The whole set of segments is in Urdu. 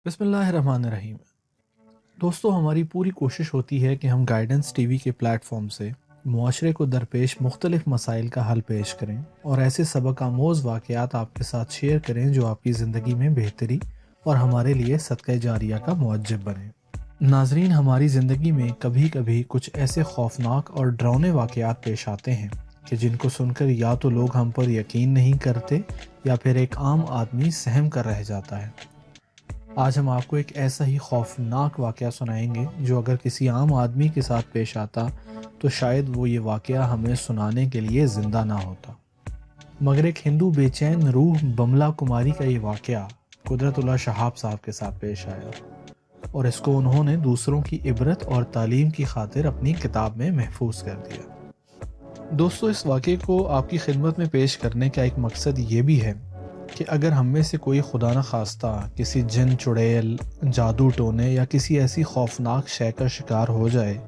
بسم اللہ الرحمن الرحیم۔ دوستو، ہماری پوری کوشش ہوتی ہے کہ ہم گائیڈنس ٹی وی کے پلیٹ فارم سے معاشرے کو درپیش مختلف مسائل کا حل پیش کریں اور ایسے سبق آموز واقعات آپ کے ساتھ شیئر کریں جو آپ کی زندگی میں بہتری اور ہمارے لیے صدقہ جاریہ کا موجب بنے۔ ناظرین، ہماری زندگی میں کبھی کبھی کچھ ایسے خوفناک اور ڈراؤنے واقعات پیش آتے ہیں کہ جن کو سن کر یا تو لوگ ہم پر یقین نہیں کرتے یا پھر ایک عام آدمی سہم کر رہ جاتا ہے۔ آج ہم آپ کو ایک ایسا ہی خوفناک واقعہ سنائیں گے جو اگر کسی عام آدمی کے ساتھ پیش آتا تو شاید وہ یہ واقعہ ہمیں سنانے کے لیے زندہ نہ ہوتا، مگر ایک ہندو بے چین روح بملا کماری کا یہ واقعہ قدرت اللہ شہاب صاحب کے ساتھ پیش آیا اور اس کو انہوں نے دوسروں کی عبرت اور تعلیم کی خاطر اپنی کتاب میں محفوظ کر دیا۔ دوستو، اس واقعے کو آپ کی خدمت میں پیش کرنے کا ایک مقصد یہ بھی ہے کہ اگر ہم میں سے کوئی خدا نہ خواستہ کسی جن چڑیل، جادو ٹونے یا کسی ایسی خوفناک شے کا شکار ہو جائے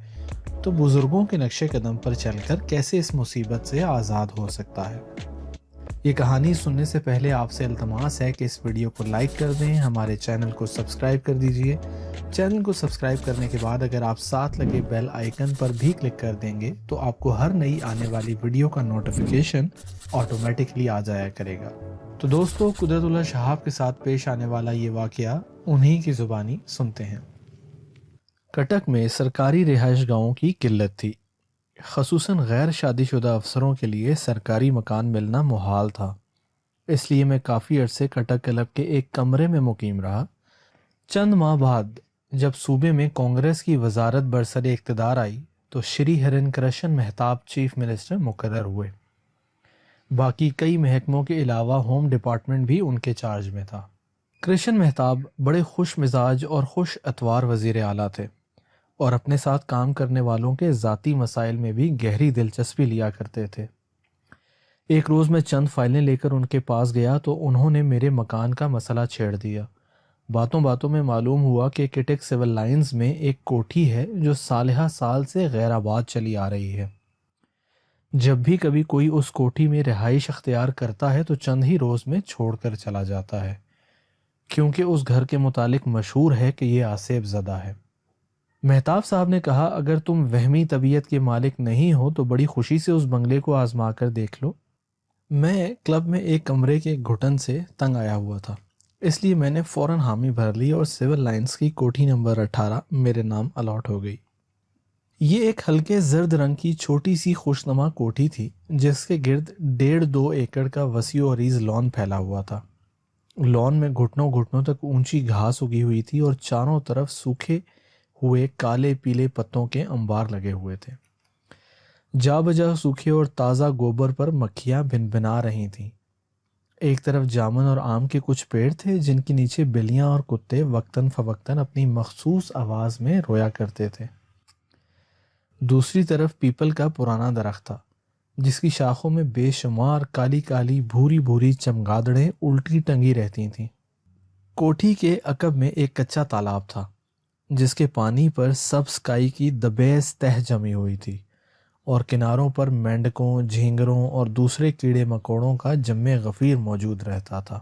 تو بزرگوں کے نقش قدم پر چل کر کیسے اس مصیبت سے آزاد ہو سکتا ہے۔ یہ کہانی سننے سے پہلے آپ سے التماس ہے کہ اس ویڈیو کو لائک کر دیں، ہمارے چینل کو سبسکرائب کر دیجئے۔ چینل کو سبسکرائب کرنے کے بعد اگر آپ ساتھ لگے بیل آئیکن پر بھی کلک کر دیں گے تو آپ کو ہر نئی آنے والی ویڈیو کا نوٹیفیکیشن آٹومیٹکلی آ جایا کرے گا۔ تو دوستو، قدرت اللہ شہاب کے ساتھ پیش آنے والا یہ واقعہ انہی کی زبانی سنتے ہیں۔ کٹک میں سرکاری رہائش گاہوں کی قلت تھی، خصوصاً غیر شادی شدہ افسروں کے لیے سرکاری مکان ملنا محال تھا۔ اس لیے میں کافی عرصے کٹک کلب کے ایک کمرے میں مقیم رہا۔ چند ماہ بعد جب صوبے میں کانگریس کی وزارت برسر اقتدار آئی تو شری ہرن کرشن مہتاب چیف منسٹر مقرر ہوئے۔ باقی کئی محکموں کے علاوہ ہوم ڈپارٹمنٹ بھی ان کے چارج میں تھا۔ کرشن مہتاب بڑے خوش مزاج اور خوش اتوار وزیر اعلیٰ تھے اور اپنے ساتھ کام کرنے والوں کے ذاتی مسائل میں بھی گہری دلچسپی لیا کرتے تھے۔ ایک روز میں چند فائلیں لے کر ان کے پاس گیا تو انہوں نے میرے مکان کا مسئلہ چھیڑ دیا۔ باتوں باتوں میں معلوم ہوا کہ کٹک سول لائنز میں ایک کوٹھی ہے جو سالہ سال سے غیر آباد چلی آ رہی ہے۔ جب بھی کبھی کوئی اس کوٹھی میں رہائش اختیار کرتا ہے تو چند ہی روز میں چھوڑ کر چلا جاتا ہے، کیونکہ اس گھر کے متعلق مشہور ہے کہ یہ آسیب زدہ ہے۔ مہتاب صاحب نے کہا، اگر تم وہمی طبیعت کے مالک نہیں ہو تو بڑی خوشی سے اس بنگلے کو آزما کر دیکھ لو۔ میں کلب میں ایک کمرے کے گھٹن سے تنگ آیا ہوا تھا، اس لیے میں نے فوراً حامی بھر لی اور سول لائنز کی کوٹھی نمبر 18 میرے نام الاٹ ہو گئی۔ یہ ایک ہلکے زرد رنگ کی چھوٹی سی خوشنما کوٹھی تھی جس کے گرد 1.5-2 ایکڑ کا وسیع و عریض لان پھیلا ہوا تھا۔ لان میں گھٹنوں گھٹنوں تک اونچی گھاس اگی ہوئی تھی اور چاروں طرف سوکھے ہوئے کالے پیلے پتوں کے انبار لگے ہوئے تھے۔ جا بجا سوکھے اور تازہ گوبر پر مکھیاں بن بنا رہی تھیں۔ ایک طرف جامن اور آم کے کچھ پیڑ تھے جن کے نیچے بلیاں اور کتے وقتاً فوقتاً اپنی مخصوص آواز میں رویا کرتے تھے۔ دوسری طرف پیپل کا پرانا درخت تھا جس کی شاخوں میں بے شمار کالی کالی بھوری بھوری چمگادڑیں الٹی ٹنگی رہتی تھیں۔ کوٹھی کے عقب میں ایک کچا تالاب تھا جس کے پانی پر سبز کائی کی دبیز تہ جمی ہوئی تھی اور کناروں پر مینڈکوں، جھینگروں اور دوسرے کیڑے مکوڑوں کا جم غفیر موجود رہتا تھا۔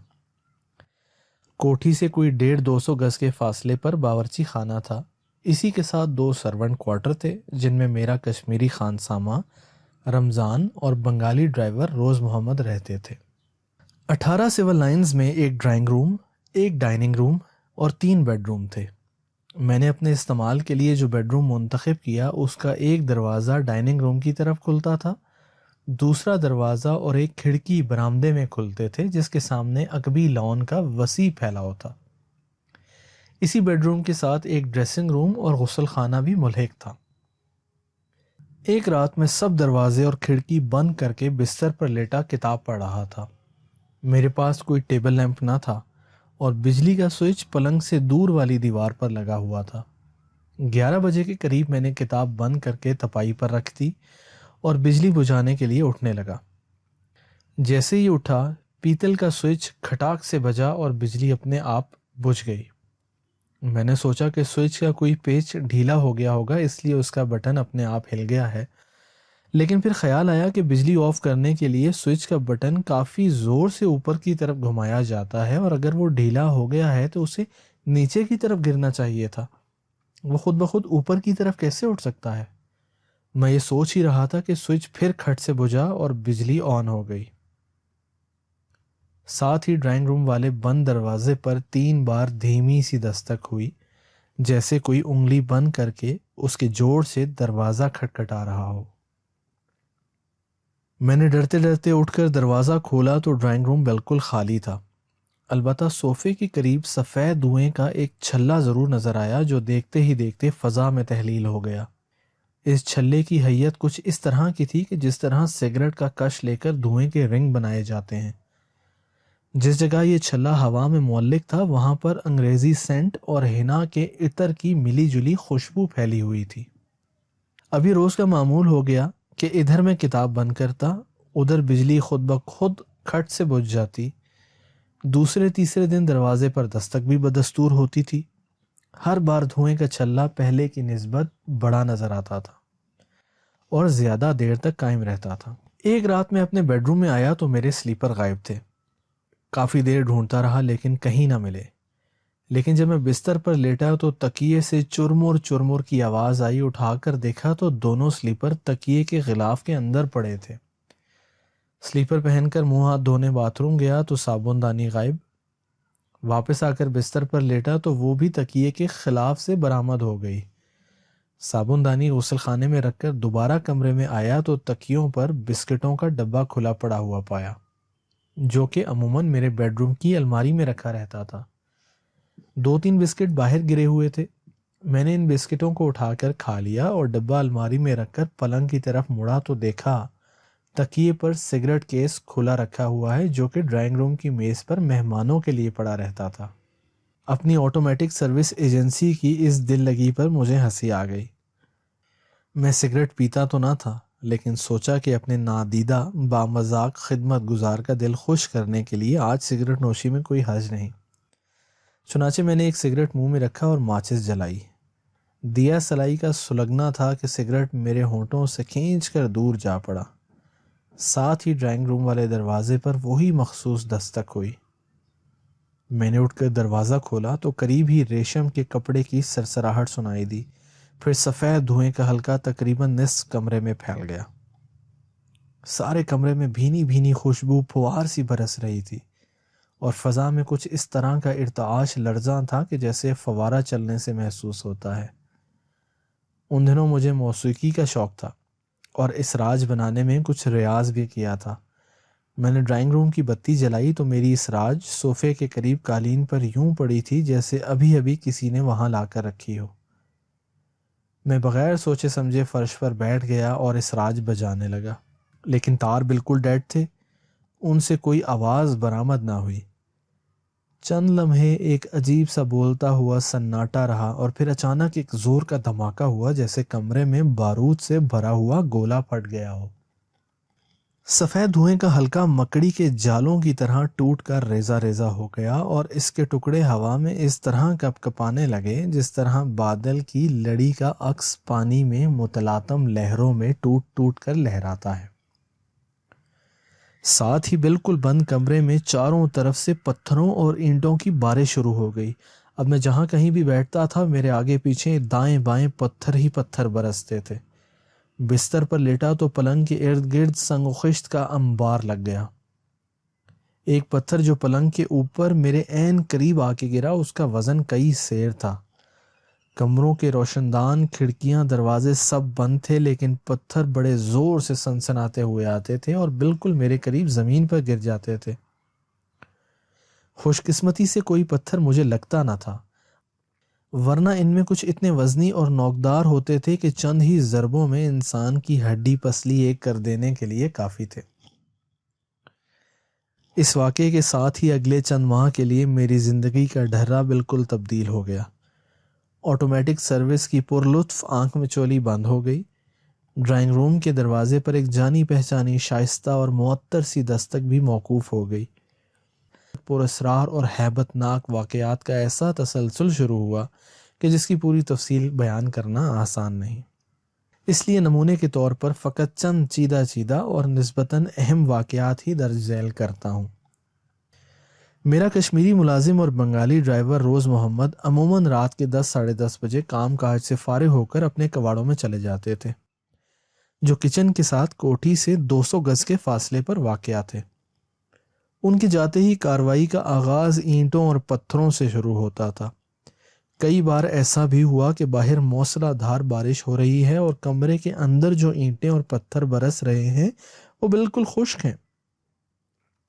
کوٹھی سے کوئی 150-200 گز کے فاصلے پر باورچی خانہ تھا۔ اسی کے ساتھ 2 سرونٹ کوارٹر تھے جن میں میرا کشمیری خانسامہ رمضان اور بنگالی ڈرائیور روز محمد رہتے تھے۔ 18 سول لائنز میں ایک ڈرائنگ روم، ایک ڈائننگ روم اور 3 بیڈ روم تھے۔ میں نے اپنے استعمال کے لیے جو بیڈ روم منتخب کیا اس کا ایک دروازہ ڈائننگ روم کی طرف کھلتا تھا، دوسرا دروازہ اور ایک کھڑکی برآمدے میں کھلتے تھے جس کے سامنے عقبی لان کا وسیع پھیلاؤ تھا۔ اسی بیڈ روم کے ساتھ ایک ڈریسنگ روم اور غسل خانہ بھی ملحق تھا۔ ایک رات میں سب دروازے اور کھڑکی بند کر کے بستر پر لیٹا کتاب پڑھ رہا تھا۔ میرے پاس کوئی ٹیبل لیمپ نہ تھا اور بجلی کا سوئچ پلنگ سے دور والی دیوار پر لگا ہوا تھا۔ 11 بجے کے قریب میں نے کتاب بند کر کے تپائی پر رکھ دی اور بجلی بجھانے کے لیے اٹھنے لگا۔ جیسے ہی اٹھا، پیتل کا سوئچ کھٹاک سے بجا اور بجلی اپنے آپ بجھ گئی۔ میں نے سوچا کہ سوئچ کا کوئی پیچ ڈھیلا ہو گیا ہوگا اس لیے اس کا بٹن اپنے آپ ہل گیا ہے، لیکن پھر خیال آیا کہ بجلی آف کرنے کے لیے سوئچ کا بٹن کافی زور سے اوپر کی طرف گھمایا جاتا ہے اور اگر وہ ڈھیلا ہو گیا ہے تو اسے نیچے کی طرف گرنا چاہیے تھا، وہ خود بخود اوپر کی طرف کیسے اٹھ سکتا ہے؟ میں یہ سوچ ہی رہا تھا کہ سوئچ پھر کھٹ سے بجھا اور بجلی آن ہو گئی۔ ساتھ ہی ڈرائنگ روم والے بند دروازے پر 3 بار دھیمی سی دستک ہوئی، جیسے کوئی انگلی بند کر کے اس کے جوڑ سے دروازہ کھٹکھٹا رہا ہو۔ میں نے ڈرتے ڈرتے اٹھ کر دروازہ کھولا تو ڈرائنگ روم بالکل خالی تھا، البتہ صوفے کے قریب سفید دھوئیں کا ایک چھلا ضرور نظر آیا جو دیکھتے ہی دیکھتے فضا میں تحلیل ہو گیا۔ اس چھلے کی حیت کچھ اس طرح کی تھی کہ جس طرح سگریٹ کا کش لے کر دھوئیں کے رنگ بنائے جاتے ہیں۔ جس جگہ یہ چھلا ہوا میں معلق تھا وہاں پر انگریزی سینٹ اور حنا کے عطر کی ملی جلی خوشبو پھیلی ہوئی تھی۔ ابھی روز کا معمول ہو گیا کہ ادھر میں کتاب بند کرتا، ادھر بجلی خود بخود کھٹ سے بجھ جاتی۔ دوسرے تیسرے دن دروازے پر دستک بھی بدستور ہوتی تھی۔ ہر بار دھوئیں کا چھلا پہلے کی نسبت بڑا نظر آتا تھا اور زیادہ دیر تک قائم رہتا تھا۔ ایک رات میں اپنے بیڈ روم میں آیا تو میرے سلیپر غائب تھے۔ کافی دیر ڈھونڈتا رہا لیکن کہیں نہ ملے۔ لیکن جب میں بستر پر لیٹا تو تکیے سے چرمر چرمر کی آواز آئی۔ اٹھا کر دیکھا تو دونوں سلیپر تکیے کے غلاف کے اندر پڑے تھے۔ سلیپر پہن کر منہ ہاتھ دھونے باتھ روم گیا تو صابن دانی غائب۔ واپس آ کر بستر پر لیٹا تو وہ بھی تکیے کے خلاف سے برآمد ہو گئی۔ صابن دانی غسل خانے میں رکھ کر دوبارہ کمرے میں آیا تو تکیوں پر بسکٹوں کا ڈبہ کھلا پڑا ہوا پایا، جو کہ عموماً میرے بیڈ روم کی الماری میں رکھا رہتا تھا۔ 2-3 بسکٹ باہر گرے ہوئے تھے۔ میں نے ان بسکٹوں کو اٹھا کر کھا لیا اور ڈبہ الماری میں رکھ کر پلنگ کی طرف مڑا تو دیکھا تکیے پر سگریٹ کیس کھلا رکھا ہوا ہے جو کہ ڈرائنگ روم کی میز پر مہمانوں کے لیے پڑا رہتا تھا۔ اپنی آٹومیٹک سروس ایجنسی کی اس دل لگی پر مجھے ہنسی آ گئی۔ میں سگریٹ پیتا تو نہ تھا لیکن سوچا کہ اپنے نادیدہ بامذاق خدمت گزار کا دل خوش کرنے کے لیے آج سگریٹ نوشی میں کوئی حرج نہیں۔ چنانچہ میں نے ایک سگریٹ منہ میں رکھا اور ماچس جلائی۔ دیا سلائی کا سلگنا تھا کہ سگریٹ میرے ہونٹوں سے کھینچ کر دور جا پڑا۔ ساتھ ہی ڈرائنگ روم والے دروازے پر وہی مخصوص دستک ہوئی۔ میں نے اٹھ کر دروازہ کھولا تو قریب ہی ریشم کے کپڑے کی سرسراہٹ سنائی دی، پھر سفید دھوئیں کا ہلکا تقریباً نصف کمرے میں پھیل گیا۔ سارے کمرے میں بھینی بھینی خوشبو پھوار سی برس رہی تھی اور فضا میں کچھ اس طرح کا ارتعاش لرزاں تھا کہ جیسے فوارہ چلنے سے محسوس ہوتا ہے۔ ان دنوں مجھے موسیقی کا شوق تھا اور اسراج بنانے میں کچھ ریاض بھی کیا تھا۔ میں نے ڈرائنگ روم کی بتی جلائی تو میری اسراج صوفے کے قریب قالین پر یوں پڑی تھی جیسے ابھی ابھی کسی نے وہاں لا کر رکھی ہو۔ میں بغیر سوچے سمجھے فرش پر بیٹھ گیا اور اسراج بجانے لگا، لیکن تار بالکل ڈیڈ تھے، ان سے کوئی آواز برآمد نہ ہوئی۔ چند لمحے ایک عجیب سا بولتا ہوا سناٹا رہا اور پھر اچانک ایک زور کا دھماکہ ہوا جیسے کمرے میں بارود سے بھرا ہوا گولا پھٹ گیا ہو۔ سفید دھوئیں کا ہلکا مکڑی کے جالوں کی طرح ٹوٹ کر ریزہ ریزہ ہو گیا اور اس کے ٹکڑے ہوا میں اس طرح کپ کپانے لگے جس طرح بادل کی لڑی کا عکس پانی میں متلاطم لہروں میں ٹوٹ ٹوٹ کر لہراتا ہے۔ ساتھ ہی بالکل بند کمرے میں چاروں طرف سے پتھروں اور اینٹوں کی بارش شروع ہو گئی۔ اب میں جہاں کہیں بھی بیٹھتا تھا میرے آگے پیچھے دائیں بائیں پتھر ہی پتھر برستے تھے۔ بستر پر لیٹا تو پلنگ کے ارد گرد سنگ و خشت کا انبار لگ گیا۔ ایک پتھر جو پلنگ کے اوپر میرے عین قریب آ کے گرا اس کا وزن کئی سیر تھا۔ کمروں کے روشن دان، کھڑکیاں، دروازے سب بند تھے لیکن پتھر بڑے زور سے سنسناتے ہوئے آتے تھے اور بالکل میرے قریب زمین پر گر جاتے تھے۔ خوش قسمتی سے کوئی پتھر مجھے لگتا نہ تھا، ورنہ ان میں کچھ اتنے وزنی اور نوکدار ہوتے تھے کہ چند ہی ضربوں میں انسان کی ہڈی پسلی ایک کر دینے کے لیے کافی تھے۔ اس واقعے کے ساتھ ہی اگلے چند ماہ کے لیے میری زندگی کا ڈھرا بالکل تبدیل ہو گیا۔ آٹومیٹک سروس کی پرلطف آنکھ میں چولی بند ہو گئی۔ ڈرائنگ روم کے دروازے پر ایک جانی پہچانی شائستہ اور معطر سی دستک بھی موقوف ہو گئی۔ پراسرار اور ہیبت ناک واقعات کا ایسا تسلسل شروع ہوا کہ جس کی پوری تفصیل بیان کرنا آسان نہیں، اس لیے نمونے کے طور پر فقط چند چیدہ چیدہ اور نسبتاً اہم واقعات ہی درج ذیل کرتا ہوں۔ میرا کشمیری ملازم اور بنگالی ڈرائیور روز محمد عموماً رات کے 10 – 10:30 بجے کام کاج سے فارغ ہو کر اپنے کباڑوں میں چلے جاتے تھے، جو کچن کے ساتھ کوٹھی سے 200 گز کے فاصلے پر واقع تھے۔ ان کے جاتے ہی کارروائی کا آغاز اینٹوں اور پتھروں سے شروع ہوتا تھا۔ کئی بار ایسا بھی ہوا کہ باہر موسلا دھار بارش ہو رہی ہے اور کمرے کے اندر جو اینٹیں اور پتھر برس رہے ہیں وہ بالکل خشک ہیں۔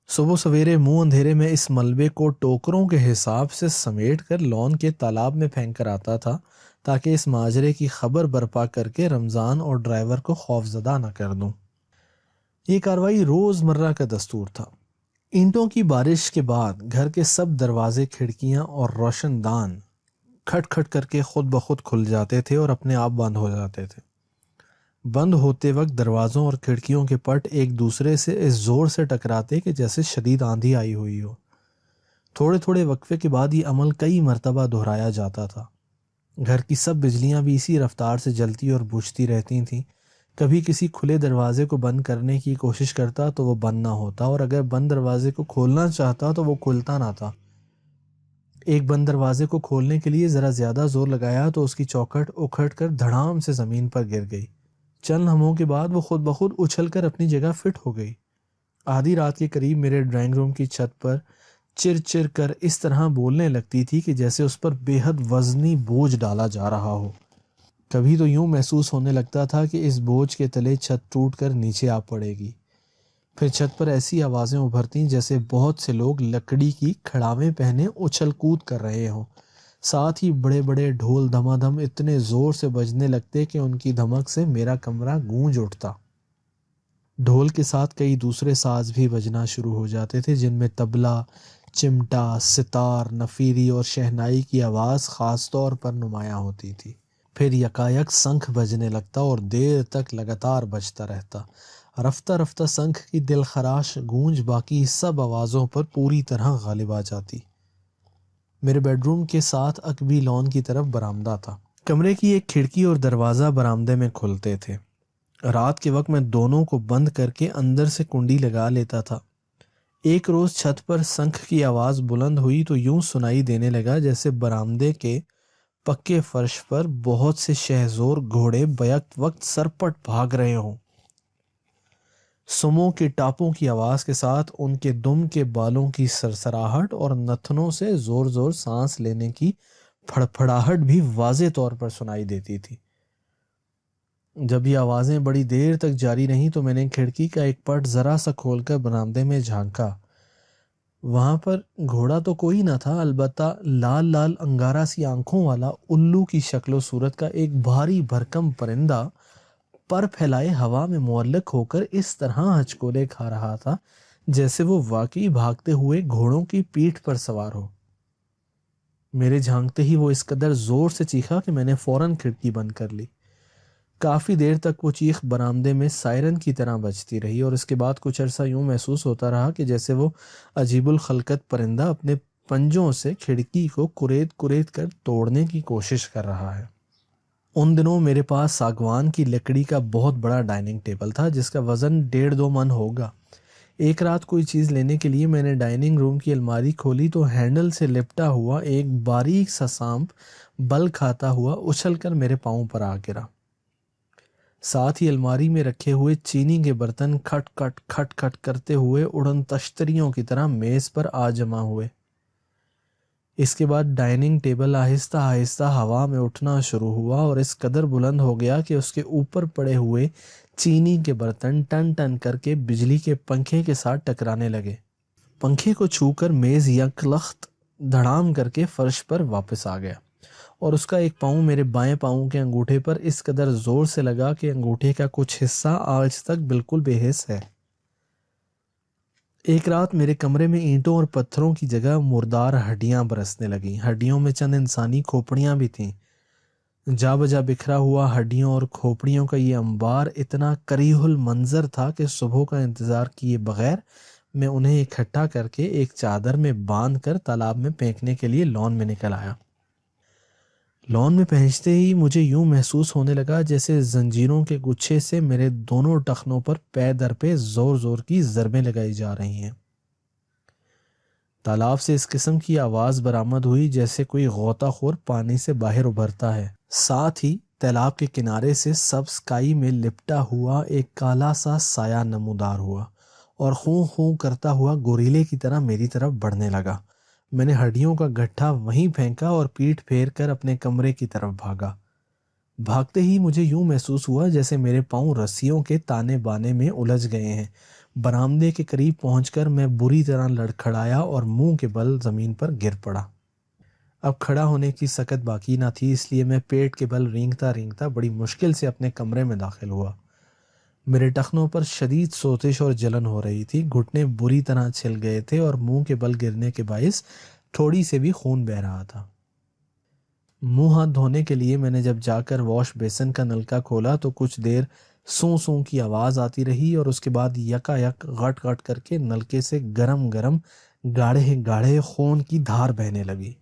صبح سویرے منہ اندھیرے میں اس ملبے کو ٹوکروں کے حساب سے سمیٹ کر لون کے تالاب میں پھینک کر آتا تھا تاکہ اس ماجرے کی خبر برپا کر کے رمضان اور ڈرائیور کو خوفزدہ نہ کر دوں۔ یہ کارروائی روز مرہ کا دستور تھا۔ اینٹوں کی بارش کے بعد گھر کے سب دروازے، کھڑکیاں اور روشن دان کھٹ کھٹ کر کے خود بخود کھل جاتے تھے اور اپنے آپ بند ہو جاتے تھے۔ بند ہوتے وقت دروازوں اور کھڑکیوں کے پٹ ایک دوسرے سے اس زور سے ٹکراتے کہ جیسے شدید آندھی آئی ہوئی ہو۔ تھوڑے تھوڑے وقفے کے بعد یہ عمل کئی مرتبہ دہرایا جاتا تھا۔ گھر کی سب بجلیاں بھی اسی رفتار سے جلتی اور بجھتی رہتی تھیں۔ کبھی کسی کھلے دروازے کو بند کرنے کی کوشش کرتا تو وہ بند نہ ہوتا، اور اگر بند دروازے کو کھولنا چاہتا تو وہ کھلتا نہ تھا۔ ایک بند دروازے کو کھولنے کے لیے ذرا زیادہ زور لگایا تو اس کی چوکھٹ اکھڑ کر دھڑام سے زمین پر گر گئی۔ چند لمحوں کے بعد وہ خود بخود اچھل کر اپنی جگہ فٹ ہو گئی۔ آدھی رات کے قریب میرے ڈرائنگ روم کی چھت پر چر چر کر اس طرح بولنے لگتی تھی کہ جیسے اس پر بے حد وزنی بوجھ ڈالا جا رہا ہو۔ کبھی تو یوں محسوس ہونے لگتا تھا کہ اس بوجھ کے تلے چھت ٹوٹ کر نیچے آ پڑے گی۔ پھر چھت پر ایسی آوازیں ابھرتیں جیسے بہت سے لوگ لکڑی کی کھڑاویں پہنے اچھل کود کر رہے ہوں۔ ساتھ ہی بڑے بڑے ڈھول دھما دھم اتنے زور سے بجنے لگتے کہ ان کی دھمک سے میرا کمرہ گونج اٹھتا۔ ڈھول کے ساتھ کئی دوسرے ساز بھی بجنا شروع ہو جاتے تھے، جن میں طبلہ، چمٹا، ستار، نفیری اور شہنائی کی آواز خاص طور پر نمایاں ہوتی تھی۔ پھر یکایک شنکھ بجنے لگتا اور دیر تک لگاتار بجتا رہتا۔ رفتہ رفتہ شنکھ کی دلخراش گونج باقی سب آوازوں پر پوری طرح غالب آ جاتی۔ میرے بیڈ روم کے ساتھ عقبی لان کی طرف برآمدہ تھا۔ کمرے کی ایک کھڑکی اور دروازہ برآمدے میں کھلتے تھے۔ رات کے وقت میں دونوں کو بند کر کے اندر سے کنڈی لگا لیتا تھا۔ ایک روز چھت پر شنکھ کی آواز بلند ہوئی تو یوں سنائی دینے لگا جیسے برآمدے کے پکے فرش پر بہت سے شہزور گھوڑے بیک وقت سرپٹ بھاگ رہے ہوں۔ سموں کے ٹاپوں کی آواز کے ساتھ ان کے دم کے بالوں کی سرسراہٹ اور نتنوں سے زور زور سانس لینے کی پھڑپھڑاہٹ بھی واضح طور پر سنائی دیتی تھی۔ جب یہ آوازیں بڑی دیر تک جاری رہیں تو میں نے کھڑکی کا ایک پٹ ذرا سا کھول کر برآمدے میں جھانکا۔ وہاں پر گھوڑا تو کوئی نہ تھا، البتہ لال لال انگارہ سی آنکھوں والا الو کی شکل و صورت کا ایک بھاری بھرکم پرندہ پر پھیلائے ہوا میں معلق ہو کر اس طرح ہچکولے کھا رہا تھا جیسے وہ واقعی بھاگتے ہوئے گھوڑوں کی پیٹھ پر سوار ہو۔ میرے جھانکتے ہی وہ اس قدر زور سے چیخا کہ میں نے فوراً کھڑکی بند کر لی۔ کافی دیر تک وہ چیخ برآمدے میں سائرن کی طرح بجتی رہی اور اس کے بعد کچھ عرصہ یوں محسوس ہوتا رہا کہ جیسے وہ عجیب الخلقت پرندہ اپنے پنجوں سے کھڑکی کو کریت کریت کر توڑنے کی کوشش کر رہا ہے۔ ان دنوں میرے پاس ساگوان کی لکڑی کا بہت بڑا ڈائننگ ٹیبل تھا جس کا وزن 1.5-2 من ہوگا۔ ایک رات کوئی چیز لینے کے لیے میں نے ڈائننگ روم کی الماری کھولی تو ہینڈل سے لپٹا ہوا ایک باریک سا سانپ بل کھاتا ہوا اچھل کر میرے پاؤں پر آ گرا۔ ساتھ ہی الماری میں رکھے ہوئے چینی کے برتن کھٹ کھٹ کرتے ہوئے اڑن تشتریوں کی طرح میز پر آ جمع ہوئے۔ اس کے بعد ڈائننگ ٹیبل آہستہ آہستہ ہوا میں اٹھنا شروع ہوا اور اس قدر بلند ہو گیا کہ اس کے اوپر پڑے ہوئے چینی کے برتن ٹن ٹن کر کے بجلی کے پنکھے کے ساتھ ٹکرانے لگے۔ پنکھے کو چھو کر میز یک لخت دھڑام کر کے فرش پر واپس آ گیا اور اس کا ایک پاؤں میرے بائیں پاؤں کے انگوٹھے پر اس قدر زور سے لگا کہ انگوٹھے کا کچھ حصہ آج تک بالکل بے حس ہے۔ ایک رات میرے کمرے میں اینٹوں اور پتھروں کی جگہ مردار ہڈیاں برسنے لگیں۔ ہڈیوں میں چند انسانی کھوپڑیاں بھی تھیں۔ جا بجا بکھرا ہوا ہڈیوں اور کھوپڑیوں کا یہ انبار اتنا کریہ المنظر تھا کہ صبح کا انتظار کیے بغیر میں انہیں اکٹھا کر کے ایک چادر میں باندھ کر تالاب میں پھینکنے کے لیے لان میں نکل آیا۔ لان میں پہنچتے ہی مجھے یوں محسوس ہونے لگا جیسے زنجیروں کے گچھے سے میرے دونوں ٹخنوں پر پے در پہ زور زور کی ضربیں لگائی جا رہی ہیں۔ تالاب سے اس قسم کی آواز برآمد ہوئی جیسے کوئی غوطہ خور پانی سے باہر ابھرتا ہے۔ ساتھ ہی تالاب کے کنارے سے سبز کائی میں لپٹا ہوا ایک کالا سا سایہ نمودار ہوا اور خوں خوں کرتا ہوا گوریلے کی طرح میری طرف بڑھنے لگا۔ میں نے ہڈیوں کا گٹھا وہیں پھینکا اور پیٹھ پھیر کر اپنے کمرے کی طرف بھاگا۔ بھاگتے ہی مجھے یوں محسوس ہوا جیسے میرے پاؤں رسیوں کے تانے بانے میں الجھ گئے ہیں۔ برآمدے کے قریب پہنچ کر میں بری طرح لڑکھڑایا اور منہ کے بل زمین پر گر پڑا۔ اب کھڑا ہونے کی سکت باقی نہ تھی، اس لیے میں پیٹ کے بل رینگتا رینگتا بڑی مشکل سے اپنے کمرے میں داخل ہوا۔ میرے ٹخنوں پر شدید سوزش اور جلن ہو رہی تھی، گھٹنے بری طرح چھل گئے تھے اور منہ کے بل گرنے کے باعث تھوڑی سے بھی خون بہہ رہا تھا۔ منہ ہاتھ دھونے کے لیے میں نے جب جا کر واش بیسن کا نلکا کھولا تو کچھ دیر سوں سوں کی آواز آتی رہی اور اس کے بعد یکا یک غٹ غٹ کر کے نلکے سے گرم گرم گاڑھے گاڑھے خون کی دھار بہنے لگی۔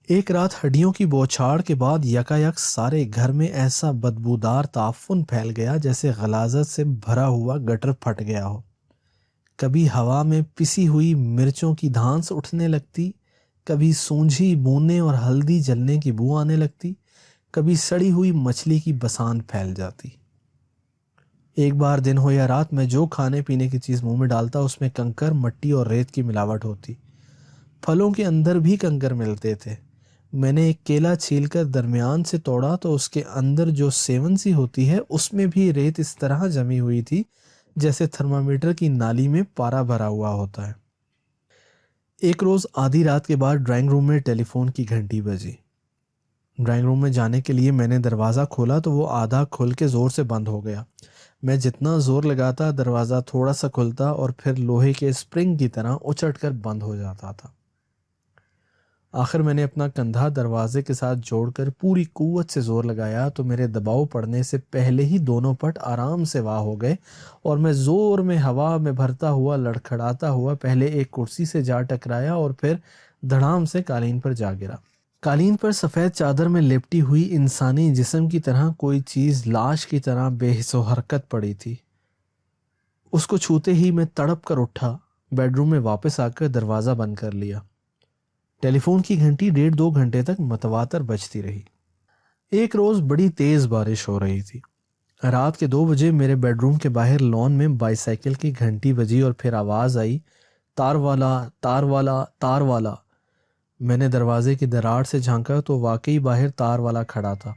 ایک رات ہڈیوں کی بوچھاڑ کے بعد یکا یک سارے گھر میں ایسا بدبودار تعفن پھیل گیا جیسے غلاظت سے بھرا ہوا گٹر پھٹ گیا ہو۔ کبھی ہوا میں پسی ہوئی مرچوں کی دھانس اٹھنے لگتی، کبھی سونجھی بونے اور ہلدی جلنے کی بو آنے لگتی، کبھی سڑی ہوئی مچھلی کی بسان پھیل جاتی۔ ایک بار دن ہو یا رات میں جو کھانے پینے کی چیز منہ میں ڈالتا اس میں کنکر، مٹی اور ریت کی ملاوٹ ہوتی۔ پھلوں کے اندر بھی کنکر ملتے تھے۔ میں نے ایک کیلا چھیل کر درمیان سے توڑا تو اس کے اندر جو سیون سی ہوتی ہے اس میں بھی ریت اس طرح جمی ہوئی تھی جیسے تھرمامیٹر کی نالی میں پارا بھرا ہوا ہوتا ہے۔ ایک روز آدھی رات کے بعد ڈرائنگ روم میں ٹیلی فون کی گھنٹی بجی۔ ڈرائنگ روم میں جانے کے لیے میں نے دروازہ کھولا تو وہ آدھا کھل کے زور سے بند ہو گیا۔ میں جتنا زور لگاتا دروازہ تھوڑا سا کھلتا اور پھر لوہے کے اسپرنگ کی طرح اچٹ کر بند ہو جاتا تھا۔ آخر میں نے اپنا کندھا دروازے کے ساتھ جوڑ کر پوری قوت سے زور لگایا تو میرے دباؤ پڑنے سے پہلے ہی دونوں پٹ آرام سے واہ ہو گئے اور میں زور میں ہوا میں بھرتا ہوا لڑکھڑاتا ہوا پہلے ایک کرسی سے جا ٹکرایا اور پھر دھڑام سے قالین پر جا گرا۔ قالین پر سفید چادر میں لپٹی ہوئی انسانی جسم کی طرح کوئی چیز لاش کی طرح بے حس و حرکت پڑی تھی۔ اس کو چھوتے ہی میں تڑپ کر اٹھا، بیڈ روم میں واپس آ کر دروازہ بند کر لیا۔ ٹیلی فون کی گھنٹی 1.5-2 گھنٹے تک متواتر بجتی رہی۔ ایک روز بڑی تیز بارش ہو رہی تھی۔ رات کے 2 بجے میرے بیڈ روم کے باہر لان میں بائی سائیکل کی گھنٹی بجی اور پھر آواز آئی، تار والا، تار والا، تار والا۔ میں نے دروازے کی دراڑ سے جھانکا تو واقعی باہر تار والا کھڑا تھا۔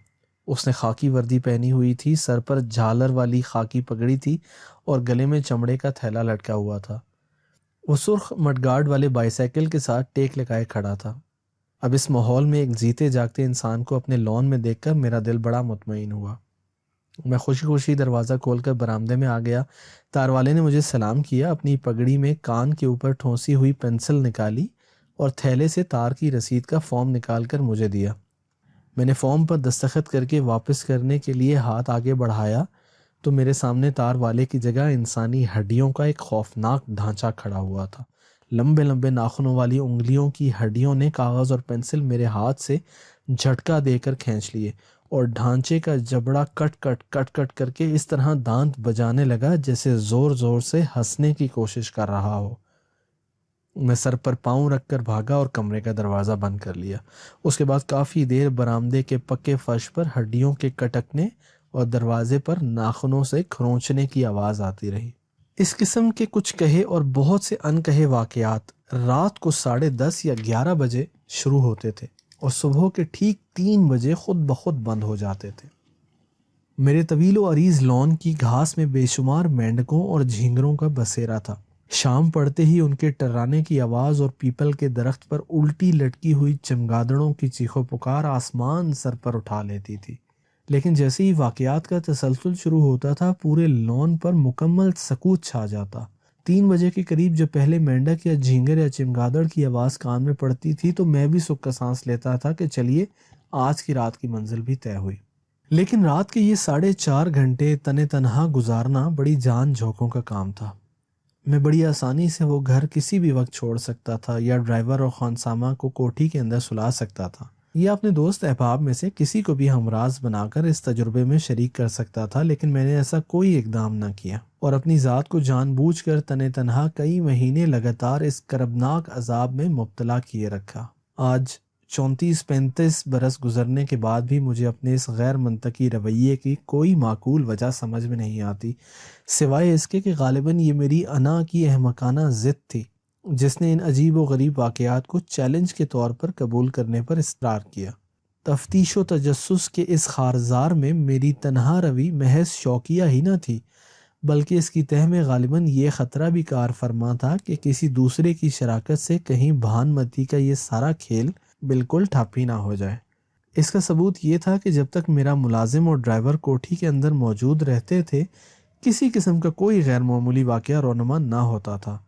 اس نے خاکی وردی پہنی ہوئی تھی، سر پر جھالر والی خاکی پگڑی تھی اور گلے میں چمڑے کا تھیلا لٹکا ہوا تھا۔ وہ سرخ مڈ گارڈ والے بائی سائیکل کے ساتھ ٹیک لگائے کھڑا تھا۔ اب اس ماحول میں ایک جیتے جاگتے انسان کو اپنے لان میں دیکھ کر میرا دل بڑا مطمئن ہوا۔ میں خوشی خوشی دروازہ کھول کر برآمدے میں آ گیا۔ تار والے نے مجھے سلام کیا، اپنی پگڑی میں کان کے اوپر ٹھونسی ہوئی پینسل نکالی اور تھیلے سے تار کی رسید کا فارم نکال کر مجھے دیا۔ میں نے فارم پر دستخط کر کے واپس کرنے کے لیے ہاتھ آگے بڑھایا تو میرے سامنے تار والے کی جگہ انسانی ہڈیوں کا ایک خوفناک ڈھانچہ کھڑا ہوا تھا۔ لمبے لمبے ناخنوں والی انگلیوں کی ہڈیوں نے کاغذ اور پینسل میرے ہاتھ سے جھٹکا دے کر کھینچ لیے اور ڈھانچے کا جبڑا کٹ کٹ کٹ کٹ کر کے اس طرح دانت بجانے لگا جیسے زور زور سے ہنسنے کی کوشش کر رہا ہو۔ میں سر پر پاؤں رکھ کر بھاگا اور کمرے کا دروازہ بند کر لیا۔ اس کے بعد کافی دیر برآمدے کے پکے فرش پر ہڈیوں کے کٹکنے اور دروازے پر ناخنوں سے کھرونچنے کی آواز آتی رہی۔ اس قسم کے کچھ کہے اور بہت سے ان کہے واقعات رات کو 10:30 یا 11 بجے شروع ہوتے تھے اور صبح کے ٹھیک 3 بجے خود بخود بند ہو جاتے تھے۔ میرے طویل و عریض لان کی گھاس میں بے شمار مینڈکوں اور جھینگروں کا بسیرا تھا۔ شام پڑتے ہی ان کے ٹرانے کی آواز اور پیپل کے درخت پر الٹی لٹکی ہوئی چمگادڑوں کی چیخو پکار آسمان سر پر اٹھا لیتی تھی۔ لیکن جیسے ہی واقعات کا تسلسل شروع ہوتا تھا پورے لان پر مکمل سکوت چھا جاتا۔ 3 بجے کے قریب جب پہلے مینڈک یا جھینگر یا چمگادڑ کی آواز کان میں پڑتی تھی تو میں بھی سکھ کا سانس لیتا تھا کہ چلیے آج کی رات کی منزل بھی طے ہوئی۔ لیکن رات کے یہ 4.5 گھنٹے تنے تنہا گزارنا بڑی جان جھونکوں کا کام تھا۔ میں بڑی آسانی سے وہ گھر کسی بھی وقت چھوڑ سکتا تھا یا ڈرائیور اور خانسامہ کو کوٹھی کے اندر سلا سکتا تھا۔ یہ اپنے دوست احباب میں سے کسی کو بھی ہمراز بنا کر اس تجربے میں شریک کر سکتا تھا، لیکن میں نے ایسا کوئی اقدام نہ کیا اور اپنی ذات کو جان بوجھ کر تنہا کئی مہینے لگاتار اس کربناک عذاب میں مبتلا کیے رکھا۔ آج 34-35 برس گزرنے کے بعد بھی مجھے اپنے اس غیر منطقی رویے کی کوئی معقول وجہ سمجھ میں نہیں آتی، سوائے اس کے کہ غالباً یہ میری انا کی احمقانہ ضد تھی جس نے ان عجیب و غریب واقعات کو چیلنج کے طور پر قبول کرنے پر اصرار کیا۔ تفتیش و تجسس کے اس خارزار میں میری تنہا روی محض شوقیہ ہی نہ تھی، بلکہ اس کی تہ میں غالباً یہ خطرہ بھی کار فرما تھا کہ کسی دوسرے کی شراکت سے کہیں بھان متی کا یہ سارا کھیل بالکل ٹھپ ہی نہ ہو جائے۔ اس کا ثبوت یہ تھا کہ جب تک میرا ملازم اور ڈرائیور کوٹھی کے اندر موجود رہتے تھے، کسی قسم کا کوئی غیر معمولی واقعہ رونما نہ ہوتا تھا۔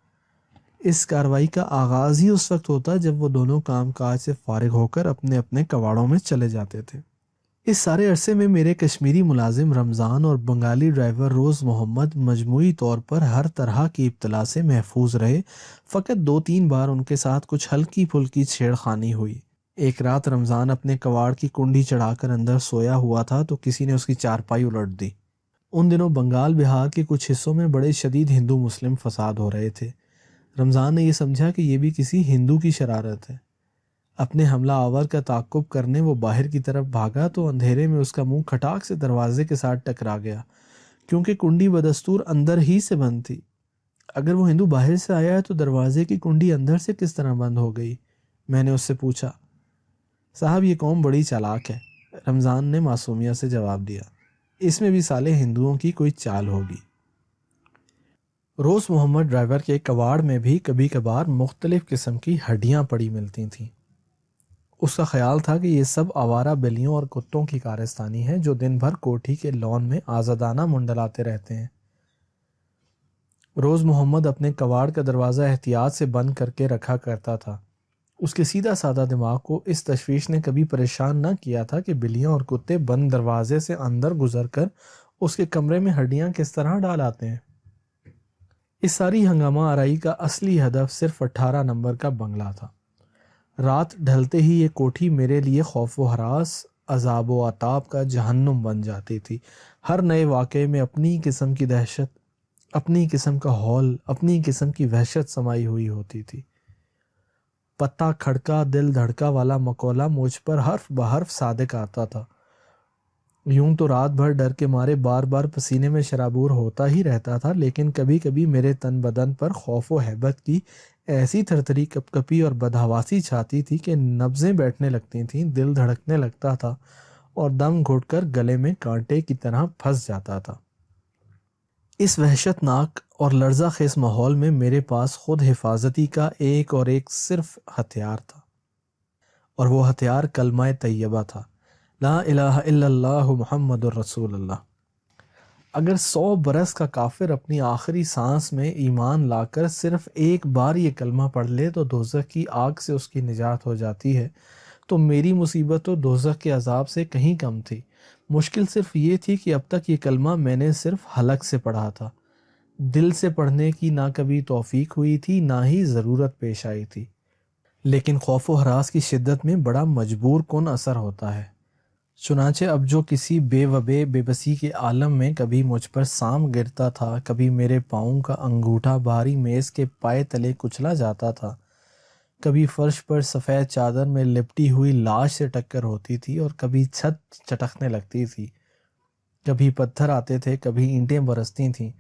اس کارروائی کا آغاز ہی اس وقت ہوتا جب وہ دونوں کام کاج سے فارغ ہو کر اپنے اپنے کواڑوں میں چلے جاتے تھے۔ اس سارے عرصے میں میرے کشمیری ملازم رمضان اور بنگالی ڈرائیور روز محمد مجموعی طور پر ہر طرح کی ابتلا سے محفوظ رہے۔ فقط 2-3 بار ان کے ساتھ کچھ ہلکی پھلکی چھیڑ خانی ہوئی۔ ایک رات رمضان اپنے کواڑ کی کنڈی چڑھا کر اندر سویا ہوا تھا تو کسی نے اس کی چارپائی الٹ دی۔ ان دنوں بنگال بہار کے کچھ حصوں میں بڑے شدید ہندو مسلم فساد ہو رہے تھے۔ رمضان نے یہ سمجھا کہ یہ بھی کسی ہندو کی شرارت ہے۔ اپنے حملہ آور کا تعاقب کرنے وہ باہر کی طرف بھاگا تو اندھیرے میں اس کا منہ کھٹاک سے دروازے کے ساتھ ٹکرا گیا، کیونکہ کنڈی بدستور اندر ہی سے بند تھی۔ اگر وہ ہندو باہر سے آیا ہے تو دروازے کی کنڈی اندر سے کس طرح بند ہو گئی؟ میں نے اس سے پوچھا۔ صاحب یہ قوم بڑی چالاک ہے، رمضان نے معصومیت سے جواب دیا۔ اس میں بھی سالے ہندوؤں کی کوئی چال ہوگی۔ روز محمد ڈرائیور کے کواڑ میں بھی کبھی کبھار مختلف قسم کی ہڈیاں پڑی ملتی تھیں۔ اس کا خیال تھا کہ یہ سب آوارہ بلیوں اور کتوں کی کارستانی ہے جو دن بھر کوٹھی کے لان میں آزادانہ منڈلاتے رہتے ہیں۔ روز محمد اپنے کواڑ کا دروازہ احتیاط سے بند کر کے رکھا کرتا تھا۔ اس کے سیدھا سادہ دماغ کو اس تشویش نے کبھی پریشان نہ کیا تھا کہ بلیاں اور کتے بند دروازے سے اندر گزر کر اس کے کمرے میں ہڈیاں کس طرح ڈال آتے ہیں۔ اس ساری ہنگامہ آرائی کا اصلی ہدف صرف 18 نمبر کا بنگلہ تھا۔ رات ڈھلتے ہی یہ کوٹھی میرے لیے خوف و ہراس، عذاب و عطاب کا جہنم بن جاتی تھی۔ ہر نئے واقعے میں اپنی قسم کی دہشت، اپنی قسم کا ہول، اپنی قسم کی وحشت سمائی ہوئی ہوتی تھی۔ پتا کھڑکا دل دھڑکا والا مقولہ مجھ پر حرف بحرف صادق آتا تھا۔ یوں تو رات بھر ڈر کے مارے بار بار پسینے میں شرابور ہوتا ہی رہتا تھا، لیکن کبھی کبھی میرے تن بدن پر خوف و ہیبت کی ایسی تھرتھری کپ کپی اور بدحواسی چھاتی تھی کہ نبضیں بیٹھنے لگتی تھیں، دل دھڑکنے لگتا تھا اور دم گھٹ کر گلے میں کانٹے کی طرح پھنس جاتا تھا۔ اس وحشت ناک اور لرزہ خیز ماحول میں میرے پاس خود حفاظتی کا ایک اور ایک صرف ہتھیار تھا، اور وہ ہتھیار کلمہ طیبہ تھا، لا الہ الا اللہ محمد الرسول اللہ۔ اگر 100 برس کا کافر اپنی آخری سانس میں ایمان لا کر صرف ایک بار یہ کلمہ پڑھ لے تو دوزخ کی آگ سے اس کی نجات ہو جاتی ہے، تو میری مصیبت تو دوزخ کے عذاب سے کہیں کم تھی۔ مشکل صرف یہ تھی کہ اب تک یہ کلمہ میں نے صرف حلق سے پڑھا تھا، دل سے پڑھنے کی نہ کبھی توفیق ہوئی تھی نہ ہی ضرورت پیش آئی تھی۔ لیکن خوف و ہراس کی شدت میں بڑا مجبور کن اثر ہوتا ہے۔ چنانچہ اب جو کسی بے بسی کے عالم میں کبھی مجھ پر سام گرتا تھا، کبھی میرے پاؤں کا انگوٹھا بھاری میز کے پائے تلے کچلا جاتا تھا، کبھی فرش پر سفید چادر میں لپٹی ہوئی لاش سے ٹکر ہوتی تھی اور کبھی چھت چٹکنے لگتی تھی، کبھی پتھر آتے تھے، کبھی اینٹیں برستی تھیں،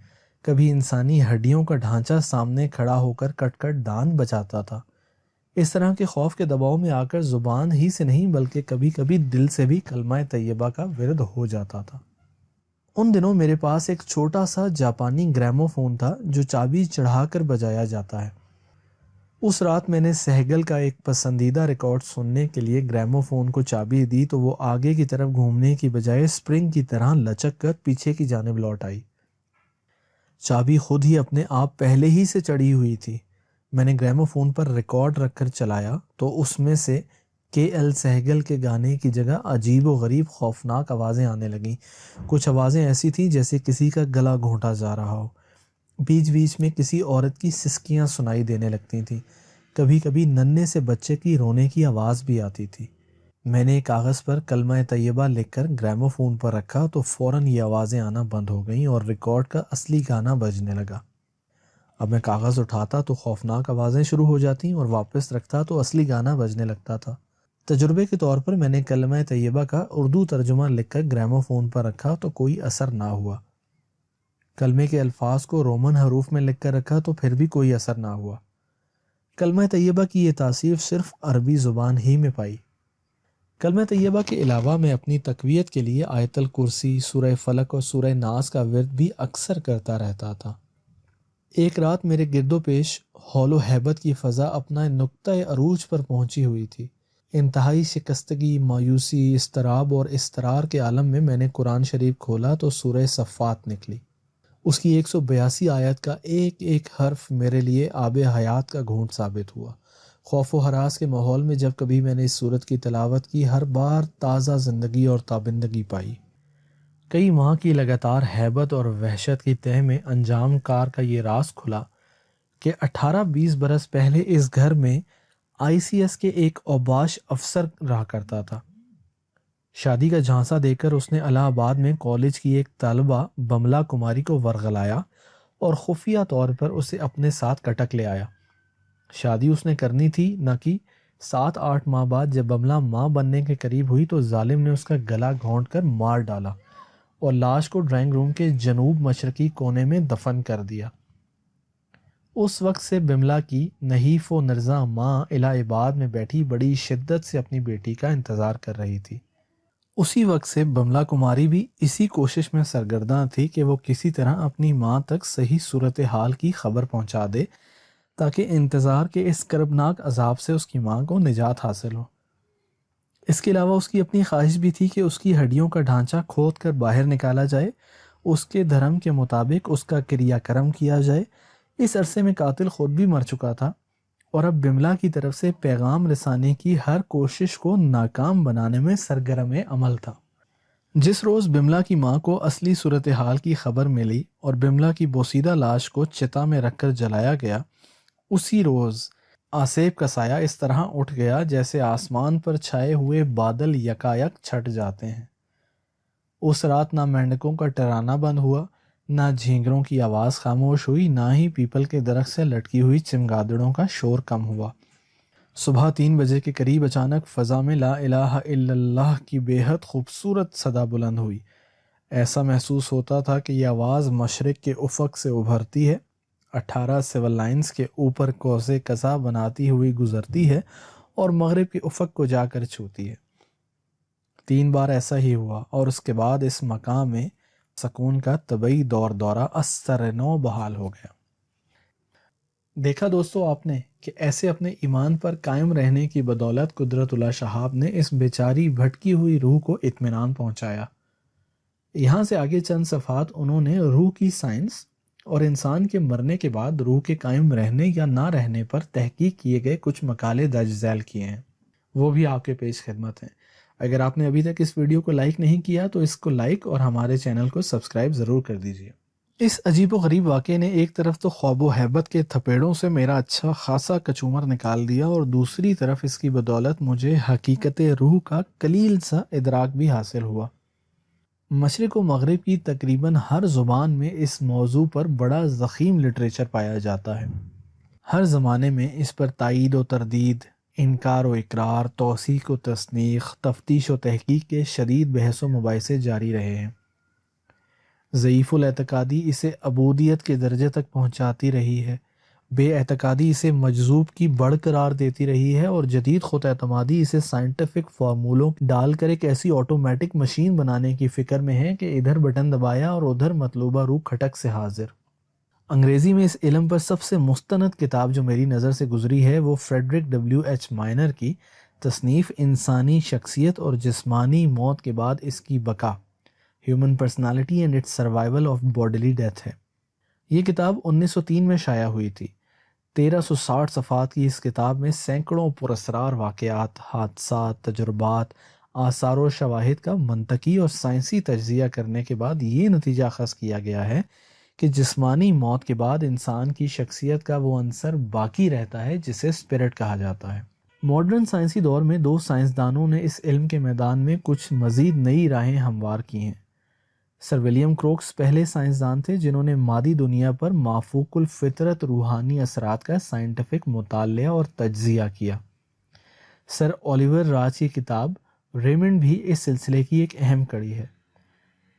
کبھی انسانی ہڈیوں کا ڈھانچہ سامنے کھڑا ہو کر کٹ کٹ دان بچاتا تھا۔ اس طرح کے خوف کے دباؤ میں آ کر زبان ہی سے نہیں بلکہ کبھی کبھی دل سے بھی کلمہ طیبہ کا ورد ہو جاتا تھا۔ ان دنوں میرے پاس ایک چھوٹا سا جاپانی گریمو فون تھا جو چابی چڑھا کر بجایا جاتا ہے۔ اس رات میں نے سہگل کا ایک پسندیدہ ریکارڈ سننے کے لیے گریمو فون کو چابی دی تو وہ آگے کی طرف گھومنے کی بجائے اسپرنگ کی طرح لچک کر پیچھے کی جانب لوٹ آئی۔ چابی خود ہی اپنے آپ پہلے ہی سے چڑھی ہوئی تھی۔ میں نے گریمو فون پر ریکارڈ رکھ کر چلایا تو اس میں سے KL سہگل کے گانے کی جگہ عجیب و غریب خوفناک آوازیں آنے لگیں۔ کچھ آوازیں ایسی تھیں جیسے کسی کا گلا گھونٹا جا رہا ہو، بیچ بیچ میں کسی عورت کی سسکیاں سنائی دینے لگتی تھیں، کبھی کبھی ننھے سے بچے کی رونے کی آواز بھی آتی تھی۔ میں نے ایک کاغذ پر کلمہ طیبہ لکھ کر گراموفون پر رکھا تو فوراً یہ آوازیں آنا بند ہو گئیں اور ریکارڈ کا اصلی گانا بجنے لگا۔ اب میں کاغذ اٹھاتا تو خوفناک آوازیں شروع ہو جاتیں اور واپس رکھتا تو اصلی گانا بجنے لگتا تھا۔ تجربے کے طور پر میں نے کلمہ طیبہ کا اردو ترجمہ لکھ کر گراموفون پر رکھا تو کوئی اثر نہ ہوا۔ کلمے کے الفاظ کو رومن حروف میں لکھ کر رکھا تو پھر بھی کوئی اثر نہ ہوا۔ کلمہ طیبہ کی یہ تاثیر صرف عربی زبان ہی میں پائی۔ کلمہ طیبہ کے علاوہ میں اپنی تقویت کے لیے آیت الکرسی، سورہ فلق اور سورہ ناس کا ورد بھی اکثر کرتا رہتا تھا۔ ایک رات میرے گرد و پیش ہول و ہیبت کی فضا اپنا نقطۂ عروج پر پہنچی ہوئی تھی۔ انتہائی شکستگی، مایوسی، اضطراب اور اضطرار کے عالم میں نے قرآن شریف کھولا تو سورہ صفات نکلی۔ اس کی 182 آیت کا ایک ایک حرف میرے لیے آب حیات کا گھونٹ ثابت ہوا۔ خوف و ہراس کے ماحول میں جب کبھی میں نے اس سورت کی تلاوت کی، ہر بار تازہ زندگی اور تابندگی پائی۔ کئی ماہ کی لگاتار ہیبت اور وحشت کی تہ میں انجام کار کا یہ راز کھلا کہ 18-20 برس پہلے اس گھر میں ICS کے ایک اوباش افسر رہا کرتا تھا۔ شادی کا جھانسا دے کر اس نے الہ آباد میں کالج کی ایک طالبہ بملا کماری کو ورغلایا اور خفیہ طور پر اسے اپنے ساتھ کٹک لے آیا۔ شادی اس نے کرنی تھی نہ کہ 7-8 ماہ بعد جب بملا ماں بننے کے قریب ہوئی تو ظالم نے اس کا گلا گھونٹ کر مار ڈالا اور لاش کو ڈرائنگ روم کے جنوب مشرقی کونے میں دفن کر دیا۔ اس وقت سے بملا کی نحیف و نرزاں ماں الہ آباد میں بیٹھی بڑی شدت سے اپنی بیٹی کا انتظار کر رہی تھی۔ اسی وقت سے بملا کماری بھی اسی کوشش میں سرگرداں تھی کہ وہ کسی طرح اپنی ماں تک صحیح صورتحال کی خبر پہنچا دے تاکہ انتظار کے اس کربناک عذاب سے اس کی ماں کو نجات حاصل ہو۔ اس کے علاوہ اس کی اپنی خواہش بھی تھی کہ اس کی ہڈیوں کا ڈھانچہ کھود کر باہر نکالا جائے، اس کے دھرم کے مطابق اس کا کریا کرم کیا جائے۔ اس عرصے میں قاتل خود بھی مر چکا تھا اور اب بملا کی طرف سے پیغام رسانے کی ہر کوشش کو ناکام بنانے میں سرگرم عمل تھا۔ جس روز بملا کی ماں کو اصلی صورتحال کی خبر ملی اور بملا کی بوسیدہ لاش کو چتا میں رکھ کر جلایا گیا، اسی روز آصف کا سایہ اس طرح اٹھ گیا جیسے آسمان پر چھائے ہوئے بادل یکایک چھٹ جاتے ہیں۔ اس رات نہ مینڈکوں کا ٹرانا بند ہوا، نہ جھینگروں کی آواز خاموش ہوئی، نہ ہی پیپل کے درخت سے لٹکی ہوئی چمگادڑوں کا شور کم ہوا۔ صبح 3 بجے کے قریب اچانک فضا میں لا الہ الا اللہ کی بے حد خوبصورت صدا بلند ہوئی۔ ایسا محسوس ہوتا تھا کہ یہ آواز مشرق کے افق سے ابھرتی ہے، 18 سول لائنز کے اوپر کوسے قزح بناتی ہوئی گزرتی ہے اور مغرب کے افق کو جا کر چھوتی ہے۔ 3 بار ایسا ہی ہوا اور اس کے بعد اس مقام میں سکون کا طبعی دورہ اثر نو بحال ہو گیا۔ دیکھا دوستو آپ نے کہ ایسے اپنے ایمان پر قائم رہنے کی بدولت قدرت اللہ شہاب نے اس بیچاری بھٹکی ہوئی روح کو اطمینان پہنچایا۔ یہاں سے آگے چند صفحات انہوں نے روح کی سائنس اور انسان کے مرنے کے بعد روح کے قائم رہنے یا نہ رہنے پر تحقیق کیے گئے کچھ مقالے درج ذیل کیے ہیں، وہ بھی آپ کے پیش خدمت ہیں۔ اگر آپ نے ابھی تک اس ویڈیو کو لائک نہیں کیا تو اس کو لائک اور ہمارے چینل کو سبسکرائب ضرور کر دیجیے۔ اس عجیب و غریب واقعے نے ایک طرف تو خواب و ہیبت کے تھپیڑوں سے میرا اچھا خاصا کچومر نکال دیا اور دوسری طرف اس کی بدولت مجھے حقیقت روح کا قلیل سا ادراک بھی حاصل ہوا۔ مشرق و مغرب کی تقریباً ہر زبان میں اس موضوع پر بڑا ضخیم لٹریچر پایا جاتا ہے۔ ہر زمانے میں اس پر تائید و تردید، انکار و اقرار، توثیق و تصدیق، تفتیش و تحقیق کے شدید بحث و مباحثے جاری رہے ہیں۔ ضعیف الاعتقادی اسے عبودیت کے درجے تک پہنچاتی رہی ہے، بے اعتقادی اسے مجذوب کی بڑھ قرار دیتی رہی ہے اور جدید خود اعتمادی اسے سائنٹیفک فارمولوں ڈال کر ایک ایسی آٹومیٹک مشین بنانے کی فکر میں ہے کہ ادھر بٹن دبایا اور ادھر مطلوبہ روح کھٹک سے حاضر۔ انگریزی میں اس علم پر سب سے مستند کتاب جو میری نظر سے گزری ہے وہ فریڈرک W.H. مائنر کی تصنیف انسانی شخصیت اور جسمانی موت کے بعد اس کی بقا، human personality and its survival of bodily death ہے۔ یہ کتاب 1903 میں شائع ہوئی تھی۔ 1360 صفحات کی اس کتاب میں سینکڑوں پراسرار واقعات، حادثات، تجربات، آثار و شواہد کا منطقی اور سائنسی تجزیہ کرنے کے بعد یہ نتیجہ اخذ کیا گیا ہے کہ جسمانی موت کے بعد انسان کی شخصیت کا وہ عنصر باقی رہتا ہے جسے اسپرٹ کہا جاتا ہے۔ ماڈرن سائنسی دور میں دو سائنسدانوں نے اس علم کے میدان میں کچھ مزید نئی راہیں ہموار کی ہیں۔ سر ولیم کروکس پہلے سائنسدان تھے جنہوں نے مادی دنیا پر مافوق الفطرت روحانی اثرات کا سائنٹیفک مطالعہ اور تجزیہ کیا۔ سر اولیور راج کی کتاب ریمنڈ بھی اس سلسلے کی ایک اہم کڑی ہے۔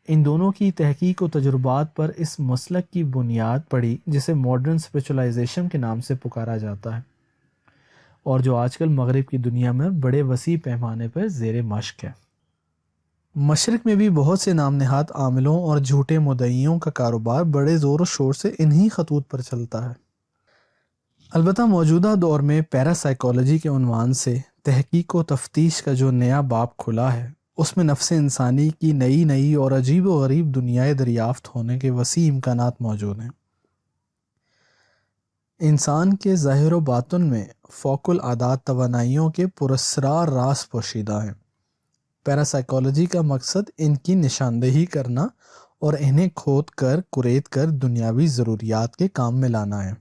ان دونوں کی تحقیق و تجربات پر اس مسلک کی بنیاد پڑی جسے ماڈرن اسپرچولائزیشن کے نام سے پکارا جاتا ہے، اور جو آج کل مغرب کی دنیا میں بڑے وسیع پیمانے پر زیر مشق ہے۔ مشرق میں بھی بہت سے نام نہاد عاملوں اور جھوٹے مدعیوں کا کاروبار بڑے زور و شور سے انہی خطوط پر چلتا ہے۔ البتہ موجودہ دور میں پیراسائیکالوجی کے عنوان سے تحقیق و تفتیش کا جو نیا باب کھلا ہے، اس میں نفس انسانی کی نئی اور عجیب و غریب دنیائے دریافت ہونے کے وسیع امکانات موجود ہیں۔ انسان کے ظاہر و باطن میں فوق العادات توانائیوں کے پراسرار راز پوشیدہ ہیں۔ پیراسائیکالوجی کا مقصد ان کی نشاندہی کرنا اور انہیں کھود کر کریت کر دنیاوی ضروریات کے کام میں لانا ہے۔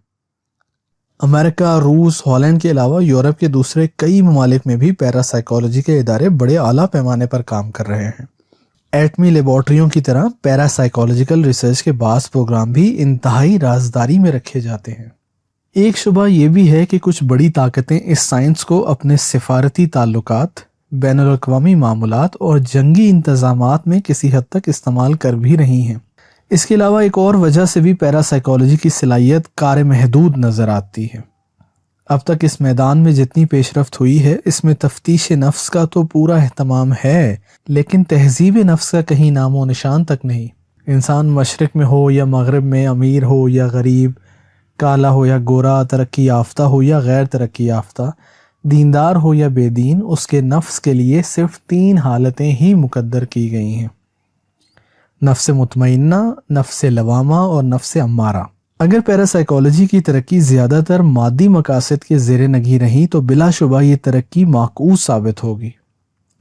امریکہ، روس، ہالینڈ کے علاوہ یورپ کے دوسرے کئی ممالک میں بھی پیراسائیکالوجی کے ادارے بڑے اعلیٰ پیمانے پر کام کر رہے ہیں۔ ایٹمی لیبارٹریوں کی طرح پیراسائیکالوجیکل ریسرچ کے بعض پروگرام بھی انتہائی رازداری میں رکھے جاتے ہیں۔ ایک شبہ یہ بھی ہے کہ کچھ بڑی طاقتیں اس سائنس کو اپنے سفارتی تعلقات، بین الاقوامی معاملات اور جنگی انتظامات میں کسی حد تک استعمال کر بھی رہی ہیں۔ اس کے علاوہ ایک اور وجہ سے بھی پیراسائیکالوجی کی صلاحیت کار محدود نظر آتی ہے۔ اب تک اس میدان میں جتنی پیش رفت ہوئی ہے، اس میں تفتیش نفس کا تو پورا اہتمام ہے، لیکن تہذیب نفس کا کہیں نام و نشان تک نہیں۔ انسان مشرق میں ہو یا مغرب میں، امیر ہو یا غریب، کالا ہو یا گورا، ترقی یافتہ ہو یا غیر ترقی یافتہ، دیندار ہو یا بے دین، اس کے نفس کے لیے صرف 3 حالتیں ہی مقدر کی گئی ہیں: نفس مطمئنہ، نفس لوامہ اور نفس امارہ۔ اگر پیراسائیکالوجی کی ترقی زیادہ تر مادی مقاصد کے زیر نگیں رہی تو بلا شبہ یہ ترقی معکوس ثابت ہوگی،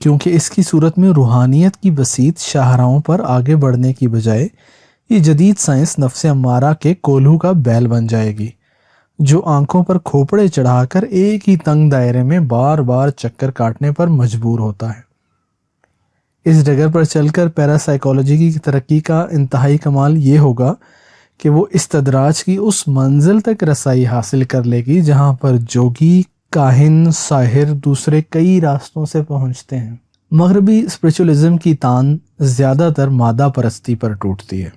کیونکہ اس کی صورت میں روحانیت کی بسیط شاہراہوں پر آگے بڑھنے کی بجائے یہ جدید سائنس نفس امارہ کے کولہو کا بیل بن جائے گی، جو آنکھوں پر کھوپڑے چڑھا کر ایک ہی تنگ دائرے میں بار بار چکر کاٹنے پر مجبور ہوتا ہے۔ اس ڈگر پر چل کر پیراسائیکالوجی کی ترقی کا انتہائی کمال یہ ہوگا کہ وہ استدراج کی اس منزل تک رسائی حاصل کر لے گی جہاں پر جوگی، کاہن، ساحر دوسرے کئی راستوں سے پہنچتے ہیں۔ مغربی اسپرچولزم کی تان زیادہ تر مادہ پرستی پر ٹوٹتی ہے۔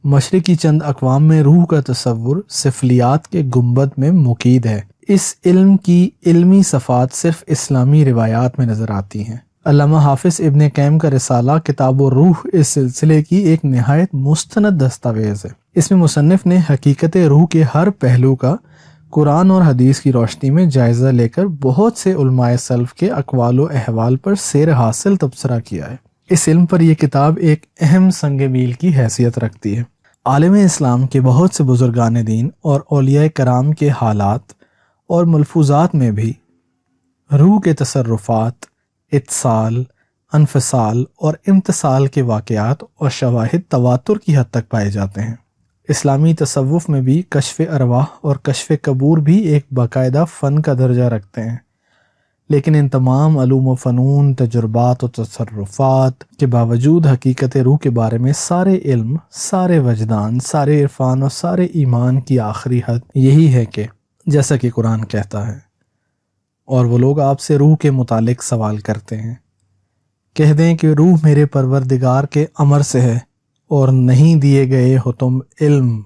مشرقی چند اقوام میں روح کا تصور سفلیات کے گنبد میں مقید ہے۔ اس علم کی علمی صفات صرف اسلامی روایات میں نظر آتی ہیں۔ علامہ حافظ ابن قیم کا رسالہ کتاب الروح اس سلسلے کی ایک نہایت مستند دستاویز ہے۔ اس میں مصنف نے حقیقت روح کے ہر پہلو کا قرآن اور حدیث کی روشنی میں جائزہ لے کر بہت سے علماء سلف کے اقوال و احوال پر سیر حاصل تبصرہ کیا ہے۔ اس علم پر یہ کتاب ایک اہم سنگ میل کی حیثیت رکھتی ہے۔ عالم اسلام کے بہت سے بزرگان دین اور اولیاء کرام کے حالات اور ملفوظات میں بھی روح کے تصرفات، اتصال، انفصال اور امتصال کے واقعات اور شواہد تواتر کی حد تک پائے جاتے ہیں۔ اسلامی تصوف میں بھی کشف ارواح اور کشف قبور بھی ایک باقاعدہ فن کا درجہ رکھتے ہیں، لیکن ان تمام علوم و فنون، تجربات و تصرفات کے باوجود حقیقت روح کے بارے میں سارے علم، سارے وجدان، سارے عرفان اور سارے ایمان کی آخری حد یہی ہے کہ جیسا کہ قرآن کہتا ہے، اور وہ لوگ آپ سے روح کے متعلق سوال کرتے ہیں، کہہ دیں کہ روح میرے پروردگار کے امر سے ہے اور نہیں دیے گئے ہو تم علم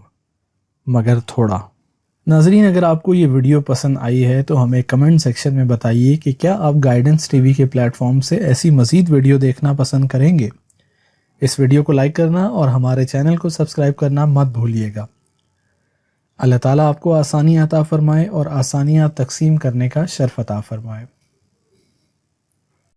مگر تھوڑا۔ ناظرین، اگر آپ کو یہ ویڈیو پسند آئی ہے تو ہمیں کمنٹ سیکشن میں بتائیے کہ کیا آپ گائیڈنس ٹی وی کے پلیٹ فارم سے ایسی مزید ویڈیو دیکھنا پسند کریں گے۔ اس ویڈیو کو لائک کرنا اور ہمارے چینل کو سبسکرائب کرنا مت بھولیے گا۔ اللہ تعالیٰ آپ کو آسانیاں عطا فرمائے اور آسانیاں تقسیم کرنے کا شرف عطا فرمائے۔